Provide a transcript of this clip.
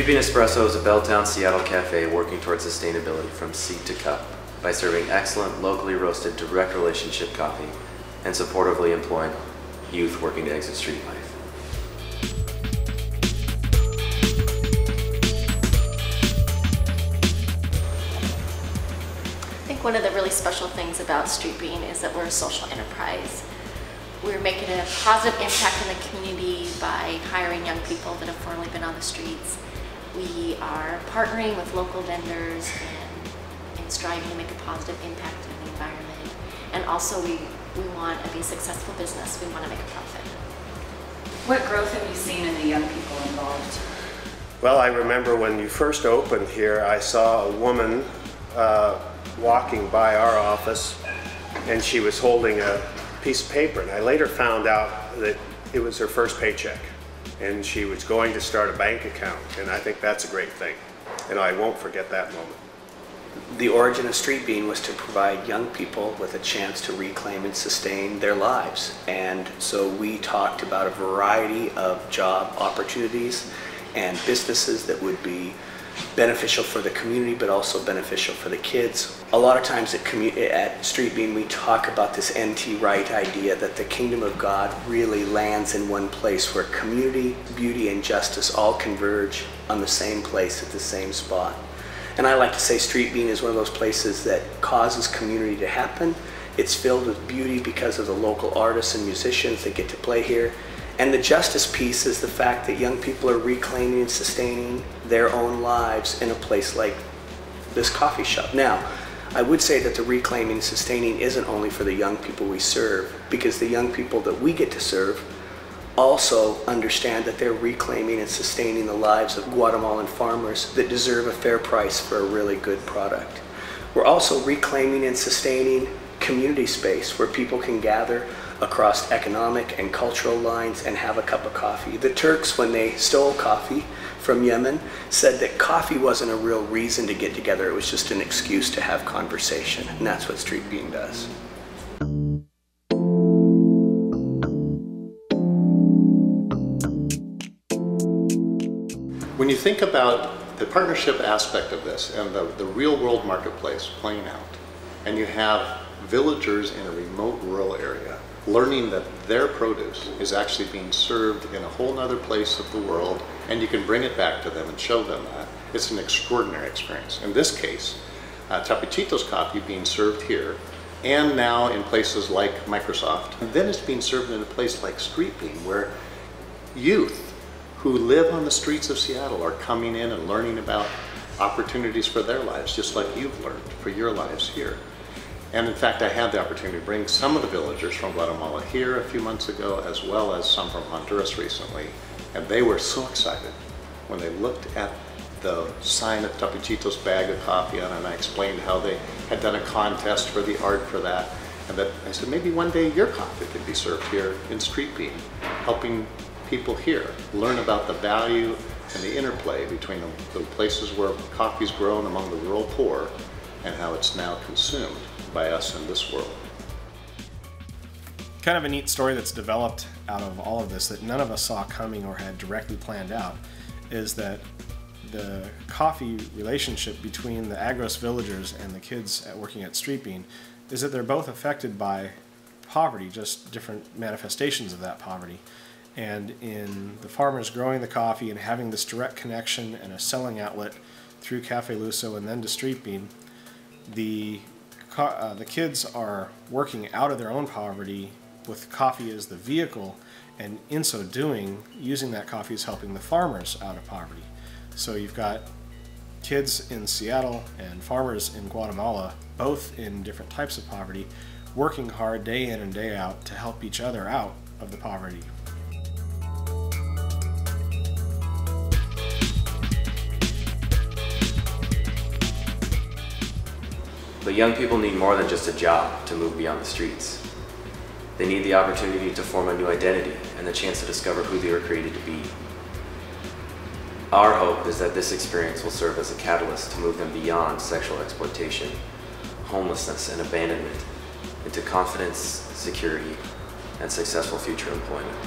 Bean Espresso is a Belltown, Seattle cafe working towards sustainability from seed to cup by serving excellent, locally roasted, direct relationship coffee and supportively employing youth working to exit street life. I think one of the really special things about Street Bean is that we're a social enterprise. We're making a positive impact in the community by hiring young people that have formerly been on the streets. We are partnering with local vendors and striving to make a positive impact in the environment. And also we want to be a successful business. We want to make a profit. What growth have you seen in the young people involved? Well, I remember when you first opened here, I saw a woman walking by our office, and she was holding a piece of paper, and I later found out that it was her first paycheck, and she was going to start a bank account, and I think that's a great thing, and I won't forget that moment. The origin of Street Bean was to provide young people with a chance to reclaim and sustain their lives, and so we talked about a variety of job opportunities and businesses that would be beneficial for the community but also beneficial for the kids. A lot of times at Street Bean we talk about this NT Wright idea that the kingdom of God really lands in one place where community, beauty, and justice all converge on the same place at the same spot. And I like to say Street Bean is one of those places that causes community to happen. It's filled with beauty because of the local artists and musicians that get to play here. And the justice piece is the fact that young people are reclaiming and sustaining their own lives in a place like this coffee shop. Now, I would say that the reclaiming and sustaining isn't only for the young people we serve, because the young people that we get to serve also understand that they're reclaiming and sustaining the lives of Guatemalan farmers that deserve a fair price for a really good product. We're also reclaiming and sustaining community space where people can gather across economic and cultural lines and have a cup of coffee. The Turks, when they stole coffee from Yemen, said that coffee wasn't a real reason to get together, it was just an excuse to have conversation, and that's what Street Bean does. When you think about the partnership aspect of this and the real world marketplace playing out, and you have villagers in a remote rural area learning that their produce is actually being served in a whole nother place of the world, and you can bring it back to them and show them that, it's an extraordinary experience. In this case, Tapachito's coffee being served here, and now in places like Microsoft, and then it's being served in a place like Street Bean, where youth who live on the streets of Seattle are coming in and learning about opportunities for their lives, just like you've learned for your lives here. And in fact, I had the opportunity to bring some of the villagers from Guatemala here a few months ago, as well as some from Honduras recently, and they were so excited when they looked at the sign of Tapachito's bag of coffee on it, and I explained how they had done a contest for the art for that, and that I said, maybe one day your coffee could be served here in Street Bean, helping people here learn about the value and the interplay between the places where coffee is grown among the rural poor and how it's now consumed by us in this world. Kind of a neat story that's developed out of all of this that none of us saw coming or had directly planned out is that the coffee relationship between the Agros villagers and the kids working at Street Bean is that they're both affected by poverty, just different manifestations of that poverty. And in the farmers growing the coffee and having this direct connection and a selling outlet through Cafe Luso and then to Street Bean, the kids are working out of their own poverty with coffee as the vehicle, and in so doing, using that coffee is helping the farmers out of poverty. So you've got kids in Seattle and farmers in Guatemala, both in different types of poverty, working hard day in and day out to help each other out of the poverty. But young people need more than just a job to move beyond the streets. They need the opportunity to form a new identity and the chance to discover who they were created to be. Our hope is that this experience will serve as a catalyst to move them beyond sexual exploitation, homelessness, and abandonment into confidence, security, and successful future employment.